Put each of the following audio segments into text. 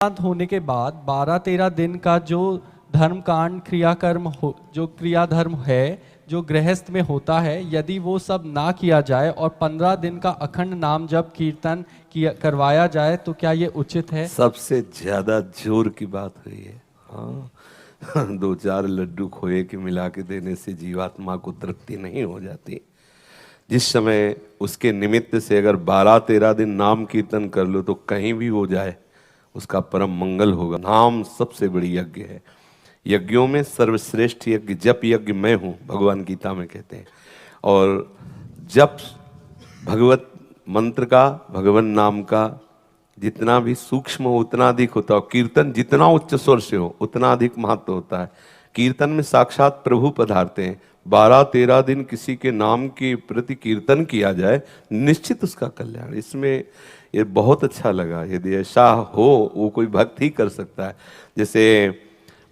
होने के बाद 12-13 दिन का जो धर्मकांड क्रियाकर्म हो, जो क्रिया धर्म है जो गृहस्थ में होता है, यदि वो सब ना किया जाए और 15 दिन का अखंड नाम जप कीर्तन किया करवाया जाए तो क्या ये उचित है? सबसे ज्यादा जोर की बात हुई है। हाँ 2-4 लड्डू खोए के मिला के देने से जीवात्मा को तृप्ति नहीं हो जाती। जिस समय उसके निमित्त से अगर 12-13 दिन नाम कीर्तन कर लो तो कहीं भी हो जाए उसका परम मंगल होगा। नाम सबसे बड़ी यज्ञ है। यज्ञों में सर्वश्रेष्ठ यज्ञ जप यज्ञ मैं हूँ, भगवान गीता में कहते हैं। और जप भगवत मंत्र का, भगवान नाम का जितना भी सूक्ष्म हो उतना अधिक होता है। कीर्तन जितना उच्च स्वर से हो उतना अधिक महत्व होता है। कीर्तन में साक्षात प्रभु पधारते हैं। 12-13 दिन किसी के नाम के प्रति कीर्तन किया जाए, निश्चित उसका कल्याण। इसमें ये बहुत अच्छा लगा। यदि ऐसा हो, वो कोई भक्त ही कर सकता है। जैसे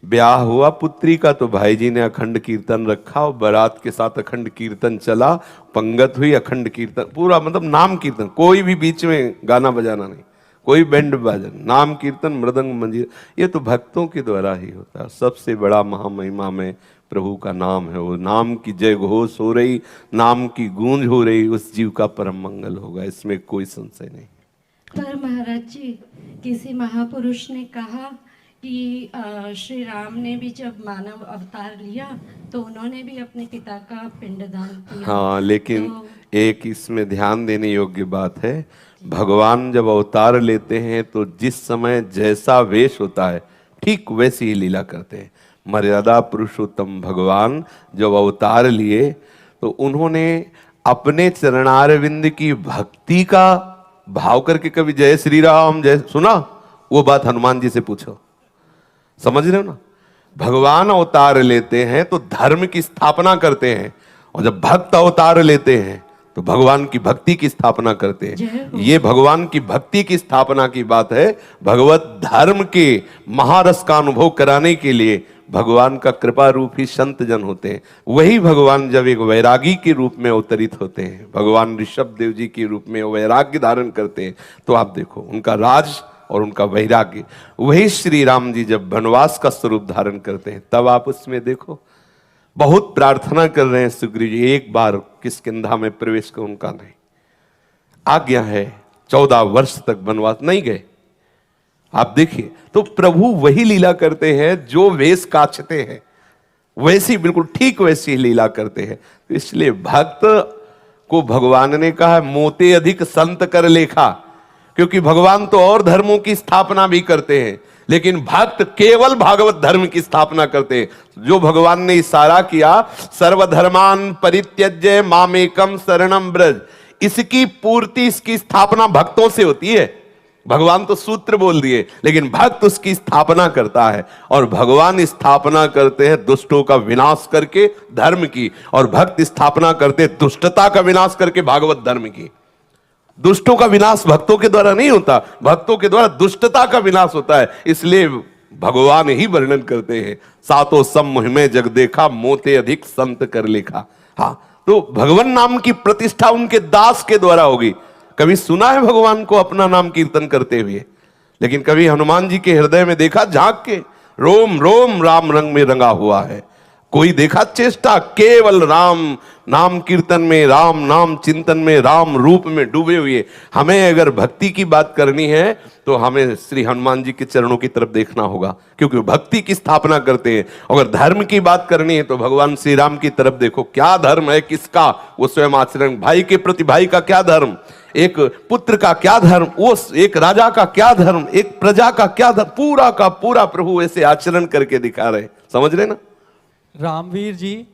ब्याह हुआ पुत्री का तो भाई जी ने अखंड कीर्तन रखा और बारात के साथ अखंड कीर्तन चला, पंगत हुई, अखंड कीर्तन पूरा, मतलब नाम कीर्तन, कोई भी बीच में गाना बजाना नहीं, कोई बैंड बाजन, नाम कीर्तन, मृदंग मंजीर, ये तो भक्तों के द्वारा ही होता है। सबसे बड़ा महामहिमा में प्रभु का नाम है। वो नाम की जय घोष हो रही, नाम की गूंज हो रही, उस जीव का परम मंगल होगा, इसमें कोई संशय नहीं। पर महाराज जी, किसी महापुरुष ने कहा कि श्री राम ने भी जब मानव अवतार लिया तो उन्होंने भी अपने पिता का पिंडदान किया। हाँ, लेकिन एक इसमें ध्यान देने योग्य बात है, भगवान जब अवतार लेते हैं तो जिस समय जैसा वेश होता है ठीक वैसी ही लीला करते हैं। मर्यादा पुरुषोत्तम भगवान जब अवतार लिए तो उन्होंने अपने चरणारविंद की भक्ति का भाव करके कभी जय श्री राम जय सुना? वो बात हनुमान जी से पूछो, समझ रहे हो ना? भगवान अवतार लेते हैं तो धर्म की स्थापना करते हैं, और जब भक्त अवतार लेते हैं तो भगवान की भक्ति की स्थापना करते हैं। ये भगवान की भक्ति की स्थापना की बात है। भगवत धर्म के महारस का अनुभव कराने के लिए भगवान का कृपा रूप ही संत जन होते हैं। वही भगवान जब एक वैरागी के रूप में अवतरित होते हैं, भगवान ऋषभ देव जी के रूप में वैराग्य धारण करते हैं, तो आप देखो उनका राज और उनका वैराग्य। वही श्री राम जी जब वनवास का स्वरूप धारण करते हैं तब आप उसमें देखो, बहुत प्रार्थना कर रहे हैं सुग्रीव जी, एक बार किष्किंधा में प्रवेश कर, उनका नहीं, आज्ञा है 14 वर्ष तक वनवास नहीं गए। आप देखिए, तो प्रभु वही लीला करते हैं जो वेश काछते हैं, वैसी बिल्कुल ठीक वैसी लीला करते हैं। तो इसलिए भक्त को भगवान ने कहा मोते अधिक संत कर लेखा, क्योंकि भगवान तो और धर्मों की स्थापना भी करते हैं, लेकिन भक्त केवल भागवत धर्म की स्थापना करते हैं। जो भगवान ने इशारा किया सर्वधर्मान परित्यज्य मामेकम शरणम ब्रज, इसकी पूर्ति, इसकी स्थापना भक्तों से होती है। भगवान तो सूत्र बोल दिए, लेकिन भक्त उसकी स्थापना करता है, और भगवान स्थापना करते हैं दुष्टों का विनाश करके धर्म की, और भक्त स्थापना करते हैं दुष्टता का विनाश करके भागवत धर्म की। दुष्टों का विनाश भक्तों के द्वारा नहीं होता, भक्तों के द्वारा दुष्टता का विनाश होता है। इसलिए भगवान ही वर्णन करते हैं, सातों सम मुहिमे जग देखा, मोते अधिक संत कर लेखा। हाँ, तो भगवान नाम की प्रतिष्ठा उनके दास के द्वारा होगी। कभी सुना है भगवान को अपना नाम कीर्तन करते हुए? लेकिन कभी हनुमान जी के हृदय में देखा झांक के, रोम रोम राम रंग में रंगा हुआ है? कोई देखा चेष्टा? केवल राम नाम कीर्तन में, राम नाम चिंतन में, राम रूप में डूबे हुए। हमें अगर भक्ति की बात करनी है तो हमें श्री हनुमान जी के चरणों की तरफ देखना होगा, क्योंकि वो भक्ति की स्थापना करते हैं। अगर धर्म की बात करनी है तो भगवान श्री राम की तरफ देखो, क्या धर्म है किसका, वो स्वयं आचरण। भाई के प्रति भाई का क्या धर्म, एक पुत्र का क्या धर्म, वो एक राजा का क्या धर्म, एक प्रजा का क्या धर्म, पूरा का पूरा प्रभु ऐसे आचरण करके दिखा रहे। समझ रहे ना? रामवीर जी,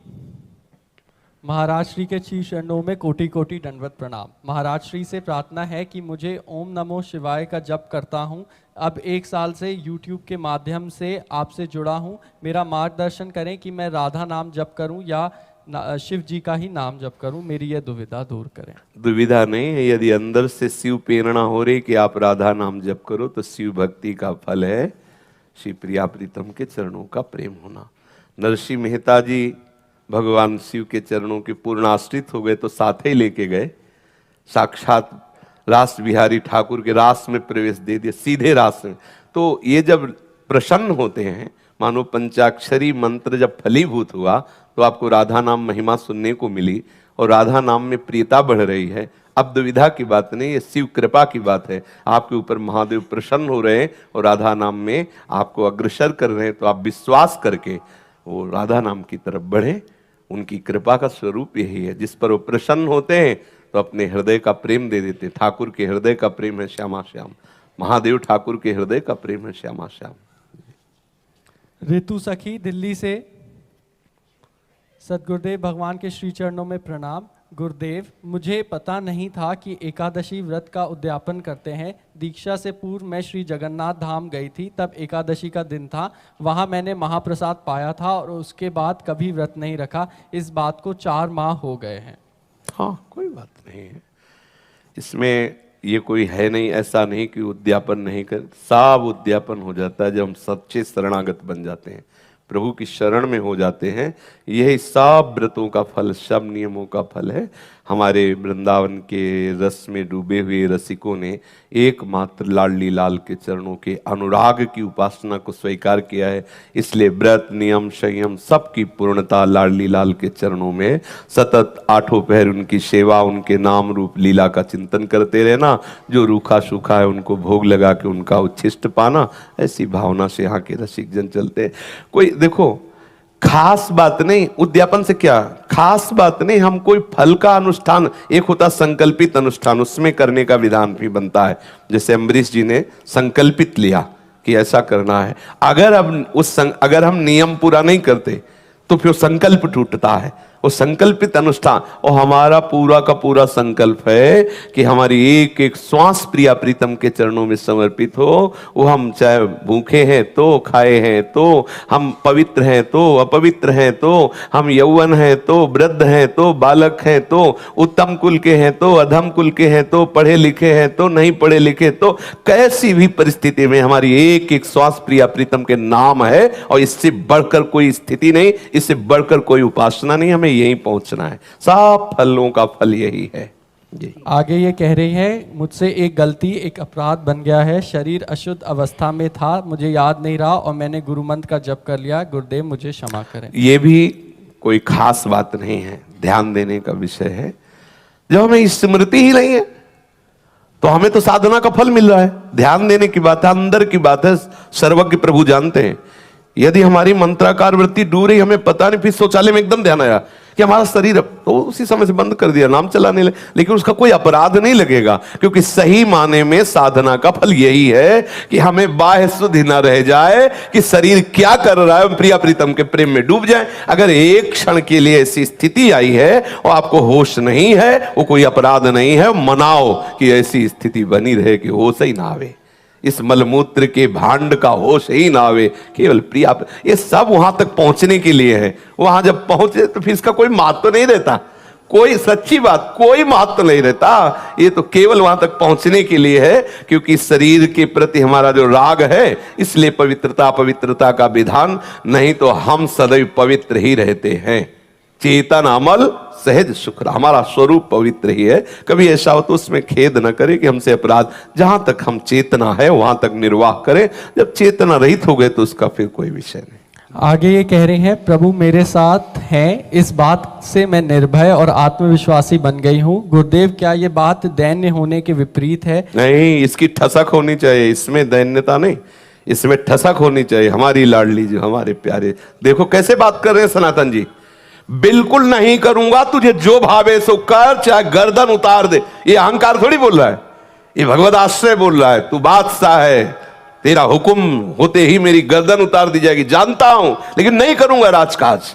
महाराज श्री के शीश चरणों में कोटि कोटि दंडवत प्रणाम। महाराज श्री से प्रार्थना है कि मुझे ओम नमो शिवाय का जप करता हूँ। अब 1 साल से यूट्यूब के माध्यम से आपसे जुड़ा हूँ। मेरा मार्गदर्शन करें कि मैं राधा नाम जप करूँ या शिव जी का ही नाम जप करूँ। मेरी यह दुविधा दूर करें। दुविधा नहीं है, यदि अंदर से शिव प्रेरणा हो रही कि आप राधा नाम जप करो तो शिव भक्ति का फल है श्री प्रिया प्रीतम के चरणों का प्रेम होना। नरसिंह मेहता जी भगवान शिव के चरणों के पूर्ण आश्रित हो गए तो साथ ही लेके गए, साक्षात रास बिहारी ठाकुर के रास में प्रवेश दे दिया, सीधे रास में। तो ये जब प्रसन्न होते हैं, मानो पंचाक्षरी मंत्र जब फलीभूत हुआ तो आपको राधा नाम महिमा सुनने को मिली और राधा नाम में प्रियता बढ़ रही है। अब दुविधा की बात नहीं, ये शिव कृपा की बात है। आपके ऊपर महादेव प्रसन्न हो रहे हैं और राधा नाम में आपको अग्रसर कर रहे हैं, तो आप विश्वास करके वो राधा नाम की तरफ बढ़े। उनकी कृपा का स्वरूप यही है, जिस पर वो प्रसन्न होते हैं तो अपने हृदय का प्रेम दे देते। ठाकुर के हृदय का प्रेम है श्यामा श्याम, महादेव ठाकुर के हृदय का प्रेम है श्यामा श्याम। ऋतु सखी दिल्ली से, सदगुरुदेव भगवान के श्री चरणों में प्रणाम। गुरुदेव, मुझे पता नहीं था कि एकादशी व्रत का उद्यापन करते हैं। दीक्षा से पूर्व मैं श्री जगन्नाथ धाम गई थी, तब एकादशी का दिन था। वहाँ मैंने महाप्रसाद पाया था और उसके बाद कभी व्रत नहीं रखा। इस बात को 4 माह हो गए हैं। हाँ, कोई बात नहीं है इसमें, ये कोई है नहीं, ऐसा नहीं कि उद्यापन नहीं कर, सब उद्यापन हो जाता है जब हम सच्चे शरणागत बन जाते हैं, प्रभु की शरण में हो जाते हैं। यही सब व्रतों का फल, सब नियमों का फल है। हमारे वृंदावन के रस में डूबे हुए रसिकों ने एकमात्र लाडली लाल के चरणों के अनुराग की उपासना को स्वीकार किया है। इसलिए व्रत, नियम, संयम सबकी पूर्णता लाडली लाल के चरणों में। सतत 8 पहर उनकी सेवा, उनके नाम रूप लीला का चिंतन करते रहना। जो रूखा सूखा है उनको भोग लगा के उनका उच्छिष्ट पाना, ऐसी भावना से यहाँ के रसिक जन चलते हैं। कोई देखो खास बात नहीं, उद्यापन से क्या खास बात नहीं। हम कोई फल का अनुष्ठान, एक होता संकल्पित अनुष्ठान, उसमें करने का विधान भी बनता है। जैसे अम्बरीश जी ने संकल्पित लिया कि ऐसा करना है। अगर हम नियम पूरा नहीं करते तो फिर संकल्प टूटता है। वो संकल्पित अनुष्ठान, और हमारा पूरा का पूरा संकल्प है कि हमारी एक एक श्वास प्रिया प्रीतम के चरणों में समर्पित हो। वो हम चाहे भूखे हैं तो, खाए हैं तो, हम पवित्र हैं तो, अपवित्र हैं तो, हम यौवन हैं तो, वृद्ध हैं तो, बालक हैं तो, उत्तम कुल के हैं तो, अधम कुल के हैं तो, पढ़े लिखे हैं तो, नहीं पढ़े लिखे तो, कैसी भी परिस्थिति में हमारी एक एक श्वास प्रिया प्रीतम के नाम है। और इससे बढ़कर कोई स्थिति नहीं, इससे बढ़कर कोई उपासना नहीं, हमें यही पहुंचना है। सब फलों का फल यही है। आगे ये कह रही है, मुझसे एक गलती, एक अपराध बन गया है। शरीर अशुद्ध अवस्था में था, मुझे याद नहीं रहा और मैंने गुरु मंत्र का जप कर लिया। गुरुदेव मुझे क्षमा करें। ये भी कोई खास बात नहीं है, ध्यान देने का विषय है। जब हमें स्मृति ही नहीं है तो हमें तो साधना का फल मिल रहा है। ध्यान देने की बात है, अंदर की बात है, सर्वज्ञ प्रभु जानते हैं। यदि हमारी मंत्राकार वृत्ति डूब रही, हमें पता नहीं, फिर शौचालय में एकदम ध्यान आया कि हमारा शरीर, तो उसी समय से बंद कर दिया, नाम चलाने लगे, लेकिन उसका कोई अपराध नहीं लगेगा। क्योंकि सही माने में साधना का फल यही है कि हमें बाह्य शुद्धि न रह जाए कि शरीर क्या कर रहा है, प्रिया प्रीतम के प्रेम में डूब जाए। अगर एक क्षण के लिए ऐसी स्थिति आई है और आपको होश नहीं है, वो कोई अपराध नहीं है। मनाओ कि ऐसी स्थिति बनी रहे कि होश ही ना आवे, इस मलमूत्र के भांड का होश ही ना आवे, केवल प्रिया। ये सब वहां तक पहुंचने के लिए है। वहां जब पहुंचे तो फिर इसका कोई महत्व नहीं रहता, कोई सच्ची बात, कोई महत्व नहीं रहता। ये तो केवल वहां तक पहुंचने के लिए है, क्योंकि शरीर के प्रति हमारा जो राग है, इसलिए पवित्रता पवित्रता का विधान। नहीं तो हम सदैव पवित्र ही रहते हैं। चेतन अमल सहज सुख, हमारा स्वरूप पवित्र ही है। कभी ऐसा हो तो उसमें खेद न करें कि हमसे अपराध। जहां तक हम चेतना है वहां तक निर्वाह करें। जब चेतना रहित हो गए तो उसका फिर कोई विषय नहीं। आगे ये कह रहे हैं, प्रभु मेरे साथ हैं, इस बात से मैं निर्भय और आत्मविश्वासी बन गई हूँ। गुरुदेव, क्या ये बात दैन्य होने के विपरीत है? नहीं, इसकी ठसक होनी चाहिए, इसमें दैन्यता नहीं, इसमें ठसक होनी चाहिए। हमारी लाडली जो, हमारे प्यारे, देखो कैसे बात कर रहे हैं सनातन जी। बिल्कुल नहीं करूंगा, तुझे जो भावे सो कर, चाहे गर्दन उतार दे। ये अहंकार थोड़ी बोल रहा है, ये भगवत आश्रय बोल रहा है। तू बादशाह है, तेरा हुक्म होते ही मेरी गर्दन उतार दी जाएगी, जानता हूं, लेकिन नहीं करूंगा राजकाज।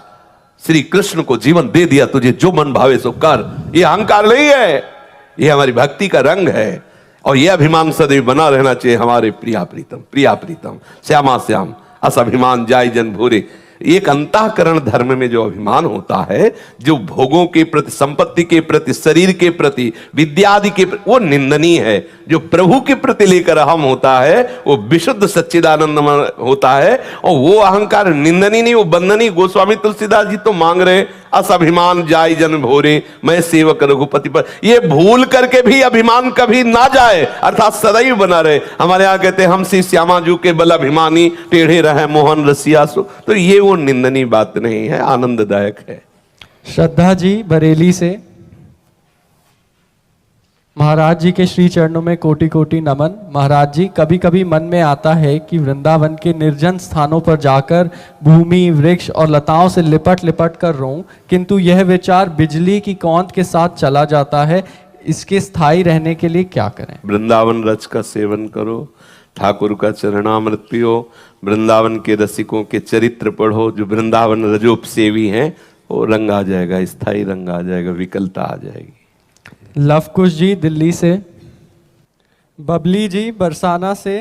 श्री कृष्ण को जीवन दे दिया, तुझे जो मन भावे सो कर। ये अहंकार नहीं है, ये हमारी भक्ति का रंग है। और यह अभिमान सदैव बना रहना चाहिए हमारे प्रिया प्रीतम, प्रिया प्रीतम, श्यामा श्याम, अस अभिमान जाय जन भूरे। एक अंतःकरण धर्म में जो अभिमान होता है, जो भोगों के प्रति, संपत्ति के प्रति, शरीर के प्रति, विद्यादि के प्रति, वो निंदनीय है। जो प्रभु के प्रति लेकर अहम होता है, वो विशुद्ध सच्चिदानंद होता है। और वो अहंकार निंदनीय नहीं, वो बंदनीय। गोस्वामी तुलसीदास जी तो मांग रहे अस अभिमान जाय जन भोरे, मैं सेवक रघुपति पर। ये भूल करके भी अभिमान कभी ना जाए, अर्थात सदैव बना रहे। हमारे यहाँ कहते हैं हम श्री श्यामाजू के बल अभिमानी, टेढ़े रहे मोहन रसिया सो। तो ये वो निंदनीय बात नहीं है, आनंददायक है। श्रद्धा जी बरेली से, महाराज जी के श्री चरणों में कोटि कोटि नमन। महाराज जी, कभी कभी मन में आता है कि वृंदावन के निर्जन स्थानों पर जाकर भूमि, वृक्ष और लताओं से लिपट लिपट कर रोऊं, किंतु यह विचार बिजली की कौंध के साथ चला जाता है। इसके स्थायी रहने के लिए क्या करें? वृंदावन रस का सेवन करो, ठाकुर का चरणामृत पियो, वृंदावन के रसिकों के चरित्र पढ़ो। जो वृंदावन रजोपसेवी हैं वो रंग आ जाएगा, स्थायी रंग आ जाएगा, विकलता आ जाएगी। लवकुश जी दिल्ली से, बबली जी बरसाना से,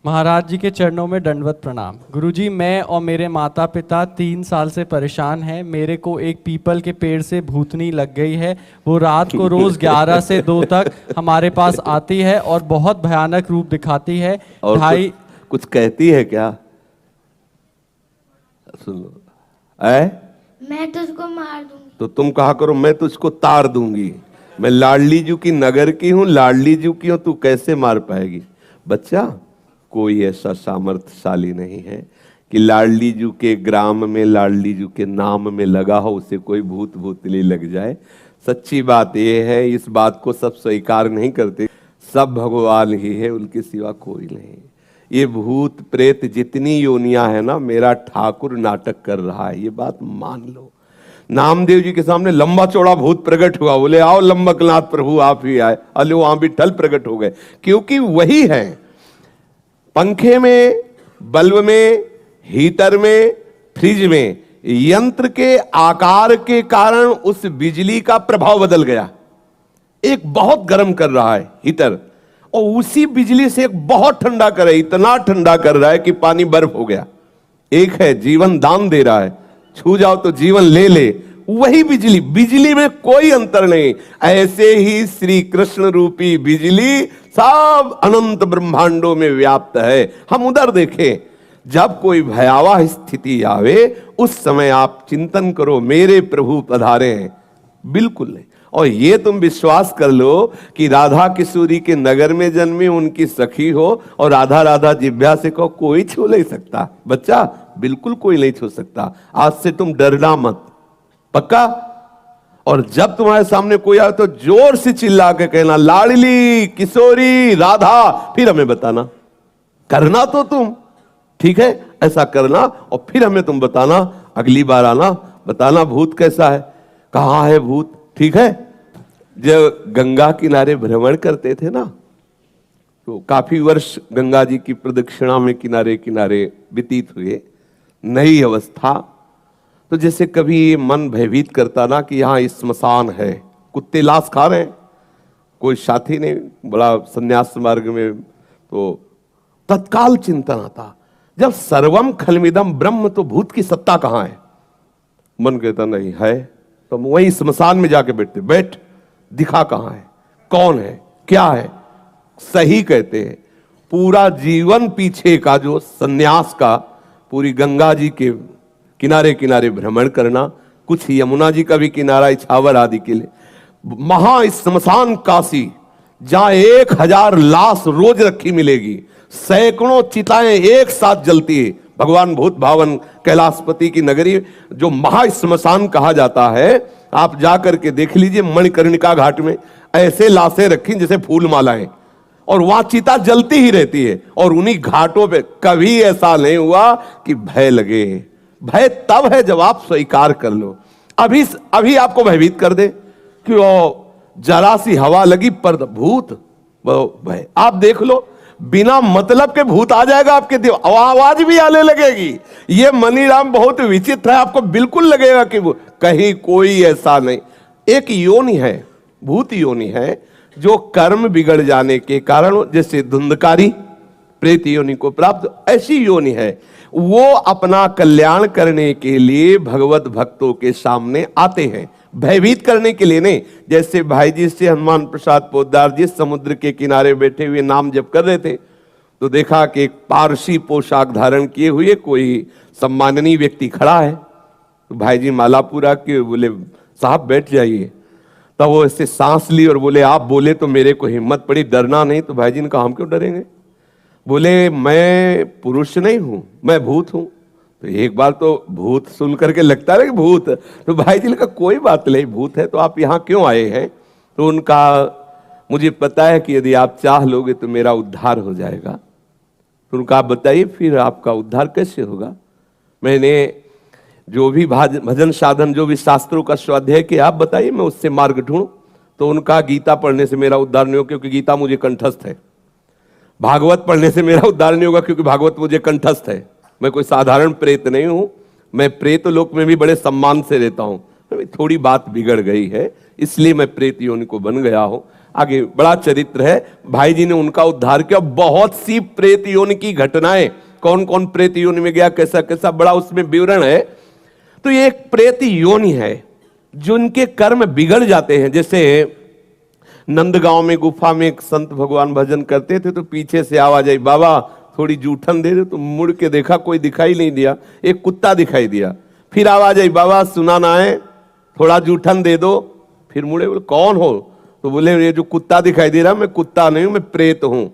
महाराज जी के चरणों में दंडवत प्रणाम। गुरुजी, मैं और मेरे माता पिता 3 साल से परेशान हैं। मेरे को एक पीपल के पेड़ से भूतनी लग गई है। वो रात को रोज 11 से 2 तक हमारे पास आती है और बहुत भयानक रूप दिखाती है। और ढाई कुछ कहती है क्या? सुन लो, मैं तुझको मार दूंगी। तो तुम कहा करो मैं तुझको तार दूंगी। मैं लाडली जू की नगर की हूं, लाडली जू की हूं, तू कैसे मार पाएगी? बच्चा, कोई ऐसा सामर्थ्यशाली नहीं है कि लाडली जू के ग्राम में, लाडली जू के नाम में लगा हो उसे कोई भूत भूतली लग जाए। सच्ची बात यह है, इस बात को सब स्वीकार नहीं करते। सब भगवान ही है, उनके सिवा कोई नहीं। ये भूत प्रेत जितनी योनियां है ना, मेरा ठाकुर नाटक कर रहा है, ये बात मान लो। नामदेव जी के सामने लंबा चौड़ा भूत प्रकट हुआ, बोले आओ लंबकनाथ प्रभु आप ही आए। अले वहां भी ठल प्रकट हो गए, क्योंकि वही है। पंखे में, बल्ब में, हीटर में, फ्रिज में यंत्र के आकार के कारण उस बिजली का प्रभाव बदल गया। एक बहुत गर्म कर रहा है हीटर, और उसी बिजली से एक बहुत ठंडा कर रहा है, इतना ठंडा कर रहा है कि पानी बर्फ हो गया। एक है जीवन दान दे रहा है, छू जाओ तो जीवन ले ले, वही बिजली। बिजली में कोई अंतर नहीं। ऐसे ही श्री कृष्ण रूपी बिजली सब अनंत ब्रह्मांडों में व्याप्त है। हम उधर देखें, जब कोई भयावह स्थिति आवे उस समय आप चिंतन करो मेरे प्रभु पधारे हैं, बिल्कुल नहीं। और ये तुम विश्वास कर लो कि राधा किशोरी के नगर में जन्मी, उनकी सखी हो और राधा राधा जिभ्या से कहो, कोई छू नहीं सकता। बच्चा, बिल्कुल कोई नहीं छू सकता। आज से तुम डरना मत, पक्का। और जब तुम्हारे सामने कोई आए तो जोर से चिल्ला के कहना लाडली किशोरी राधा, फिर हमें बताना। करना तो तुम, ठीक है, ऐसा करना और फिर हमें तुम बताना। अगली बार आना, बताना भूत कैसा है, कहाँ है भूत, ठीक है। जब गंगा किनारे भ्रमण करते थे ना, तो काफी वर्ष गंगा जी की प्रदक्षिणा में किनारे किनारे व्यतीत हुए। नई अवस्था, तो जैसे कभी मन भयभीत करता ना कि यहाँ स्मशान है, कुत्ते लाश खा रहे हैं, कोई साथी ने बड़ा संन्यास मार्ग में, तो तत्काल चिंतन आता, जब सर्वम खलमिदम ब्रह्म, तो भूत की सत्ता कहाँ है? मन कहता नहीं है, तो वही स्मशान में जाके बैठते, बैठ दिखा कहाँ है, कौन है, क्या है। सही कहते हैं, पूरा जीवन पीछे का जो सन्यास का, पूरी गंगा जी के किनारे किनारे भ्रमण करना, कुछ यमुना जी का भी किनारा इछावर आदि के लिए, महा स्मशान काशी, जहां 1000 लाश रोज रखी मिलेगी, सैकड़ों चिताएं एक साथ जलती है। भगवान भूत भावन कैलाशपति की नगरी जो महाश्मशान कहा जाता है, आप जाकर के देख लीजिए। मणिकर्णिका घाट में ऐसे लाशें रखी जैसे फूल मालाएं, और वहां चिता जलती ही रहती है। और उन्हीं घाटों पे कभी ऐसा नहीं हुआ कि भय लगे। भय तब है जब आप स्वीकार कर लो। अभी आपको भयभीत कर दे कि वो जरा सी हवा लगी पर भूत, भय। आप देख लो, बिना मतलब के भूत आ जाएगा आपके दिल, आवाज भी आने लगेगी। ये मनीराम बहुत विचित्र है, आपको बिल्कुल लगेगा कि वो कहीं कोई ऐसा नहीं। एक योनि है, भूत योनि है, जो कर्म बिगड़ जाने के कारण, जैसे धुंधकारी प्रेत योनि को प्राप्त, ऐसी योनि है। वो अपना कल्याण करने के लिए भगवत भक्तों के सामने आते हैं, भयभीत करने के लिए नहीं। जैसे भाई जी से हनुमान प्रसाद पोद्दार जी समुद्र के किनारे बैठे हुए नाम जप कर रहे थे, तो देखा कि एक पारसी पोशाक धारण किए हुए कोई सम्माननीय व्यक्ति खड़ा है। तो भाई जी माला पूरा के बोले साहब बैठ जाइए। तब वो ऐसे सांस ली और बोले आप बोले तो मेरे को हिम्मत पड़ी, डरना नहीं। तो भाई जी ने कहा हम क्यों डरेंगे? बोले मैं पुरुष नहीं हूं, मैं भूत हूं। तो एक बार तो भूत सुन करके लगता है कि भूत, तो भाई जी ने कहा कोई बात नहीं, भूत है तो आप यहाँ क्यों आए हैं? तो उनका मुझे पता है कि यदि आप चाह लोगे तो मेरा उद्धार हो जाएगा। तो उनका आप बताइए फिर आपका उद्धार कैसे होगा? मैंने जो भी भजन साधन, जो भी शास्त्रों का स्वाध्याय किया, आप बताइए मैं उससे मार्ग ढूंढूं। तो उनका गीता पढ़ने से मेरा उद्धार नहीं होगा क्योंकि गीता मुझे कंठस्थ है। भागवत पढ़ने से मेरा उद्धार नहीं होगा क्योंकि भागवत मुझे कंठस्थ है। मैं कोई साधारण प्रेत नहीं हूं, मैं प्रेत लोक में भी बड़े सम्मान से रहता हूं। थोड़ी बात बिगड़ गई है इसलिए मैं प्रेत योनि को बन गया हूं। आगे बड़ा चरित्र है, भाई जी ने उनका उद्धार किया। बहुत सी प्रेत योनि की घटनाएं, कौन कौन प्रेत योनि में गया, कैसा कैसा, बड़ा उसमें विवरण है। तो ये एक प्रेत योनि है जिनके कर्म बिगड़ जाते हैं। जैसे नंदगांव में गुफा में एक संत भगवान भजन करते थे, तो पीछे से आवाज आई बाबा थोड़ी जूठन दे दे। तो मुड़ के देखा कोई दिखाई नहीं दिया, एक कुत्ता दिखाई दिया। फिर आवाज आई बाबा सुना ना है, थोड़ा जूठन दे दो। फिर मुड़े, बोले कौन हो? तो बोले ये जो कुत्ता दिखाई दे रहा मैं कुत्ता नहीं हूं, मैं प्रेत हूं।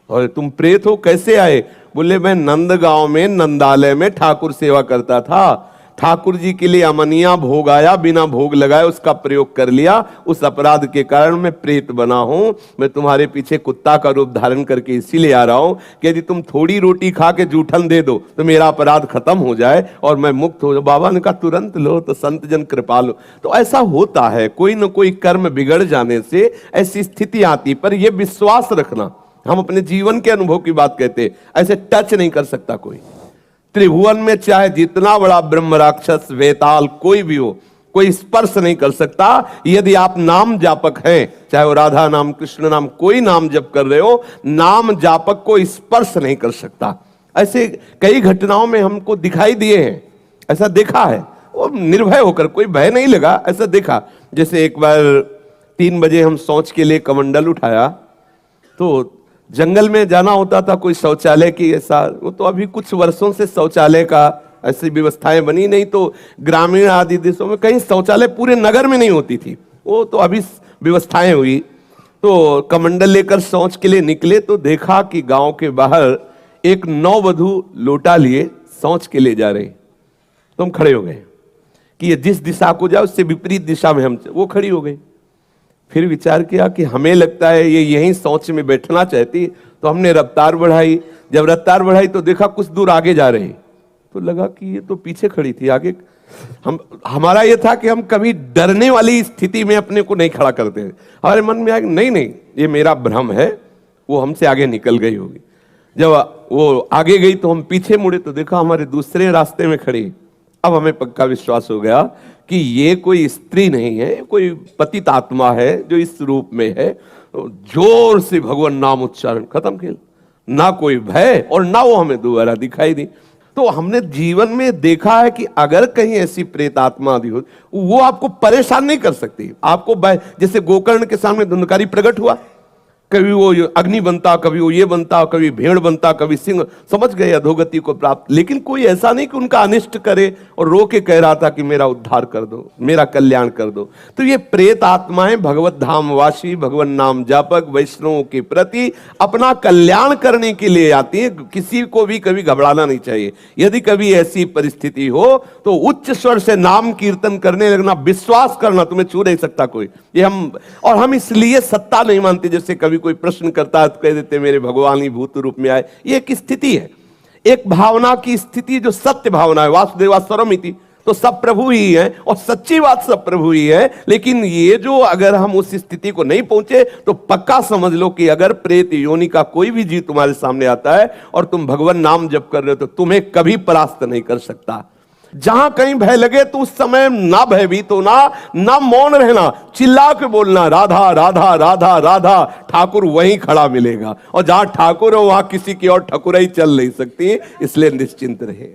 और तुम प्रेत हो, कैसे आए? बोले मैं नंदगांव में नंदालय में ठाकुर सेवा करता था, ठाकुर जी के लिए अमनिया भोग आया, बिना भोग लगाए उसका प्रयोग कर लिया, उस अपराध के कारण मैं प्रेत बना हूं। मैं तुम्हारे पीछे कुत्ता का रूप धारण करके इसीलिए आ रहा हूं कि यदि तुम थोड़ी रोटी खा के जूठन दे दो तो मेरा अपराध खत्म हो जाए और मैं मुक्त हो जाऊं। बाबा ने कहा तुरंत लो, तो संत जन कृपालु। तो ऐसा होता है, कोई न कोई कर्म बिगड़ जाने से ऐसी स्थिति आती। पर यह विश्वास रखना, हम अपने जीवन के अनुभव की बात कहते, ऐसे टच नहीं कर सकता कोई। त्रिभुवन में चाहे जितना बड़ा ब्रह्म राक्षस वेताल कोई भी हो, कोई स्पर्श नहीं कर सकता। यदि आप नाम जापक हैं, चाहे वो राधा नाम, कृष्ण नाम, कोई नाम जप कर रहे हो, नाम जापक को स्पर्श नहीं कर सकता। ऐसे कई घटनाओं में हमको दिखाई दिए हैं, ऐसा देखा है। वो निर्भय होकर, कोई भय नहीं लगा, ऐसा देखा। जैसे एक बार 3 बजे हम शौच के लिए कमंडल उठाया, तो जंगल में जाना होता था, कोई शौचालय की ऐसा, वो तो अभी कुछ वर्षों से शौचालय का ऐसी व्यवस्थाएं बनी नहीं। तो ग्रामीण आदि देशों में कहीं शौचालय पूरे नगर में नहीं होती थी, वो तो अभी व्यवस्थाएं हुई। तो कमंडल लेकर शौच के लिए निकले तो देखा कि गांव के बाहर एक नववधू लोटा लिए शौच के लिए जा रही। तो हम खड़े हो गए कि ये जिस दिशा को जाए उससे विपरीत दिशा में हम, वो खड़ी हो गई। फिर विचार किया कि हमें लगता है ये यहीं शौच में बैठना चाहती, तो हमने रफ्तार बढ़ाई। जब रफ्तार बढ़ाई तो देखा कुछ दूर आगे जा रही, तो लगा कि ये तो पीछे खड़ी थी, आगे। हमारा ये था कि हम कभी डरने वाली स्थिति में अपने को नहीं खड़ा करते। हमारे मन में आया नहीं नहीं ये मेरा भ्रम है, वो हमसे आगे निकल गई होगी। जब वो आगे गई तो हम पीछे मुड़े तो देखा हमारे दूसरे रास्ते में खड़ी। अब हमें पक्का विश्वास हो गया कि ये कोई स्त्री नहीं है, कोई पतित आत्मा है जो इस रूप में है। जोर से भगवान नाम उच्चारण, खत्म खेल। ना कोई भय और ना वो हमें दोबारा दिखाई दी। तो हमने जीवन में देखा है कि अगर कहीं ऐसी प्रेत आत्मा आदि हो, वो आपको परेशान नहीं कर सकती। आपको जैसे गोकर्ण के सामने धुंधकारी प्रकट हुआ, कभी वो अग्नि बनता, कभी वो ये बनता, कभी भेड़ बनता, कभी सिंह, समझ गए अधोगति को प्राप्त। लेकिन कोई ऐसा नहीं कि उनका अनिष्ट करे और रो के कह रहा था कि मेरा उद्धार कर दो, मेरा कल्याण कर दो। तो ये प्रेत आत्माएं भगवत धाम वासी, भगवान नाम जापक, वैष्णवों के प्रति अपना कल्याण करने के लिए आती है। किसी को भी कभी घबराना नहीं चाहिए। यदि कभी ऐसी परिस्थिति हो तो उच्च स्वर से नाम कीर्तन करने लगना, विश्वास करना, तुम्हें छू नहीं सकता कोई। ये हम इसलिए सत्ता नहीं मानते। जैसे कभी कोई प्रश्न करता है तो कह देते मेरे भगवान ही भूत रूप में आए। ये एक स्थिति है, एक भावना की स्थिति जो सत्य भावना है। वासुदेवा स्वरमिति, तो सब प्रभु ही है और सच्ची बात सब प्रभु ही है। लेकिन ये जो अगर हम उस स्थिति को नहीं पहुंचे तो पक्का समझ लो कि अगर प्रेत योनि का कोई भी जीव तुम्हारे सामने आता है और तुम भगवान नाम जप कर रहे हो तो तुम्हें कभी परास्त नहीं कर सकता। जहां कहीं भय लगे तो उस समय ना भयभीत होना, ना मौन रहना, चिल्ला के बोलना राधा राधा राधा राधा। ठाकुर वहीं खड़ा मिलेगा और जहां ठाकुर हो वहां किसी की और ठकुराई चल नहीं सकती। इसलिए निश्चिंत रहे।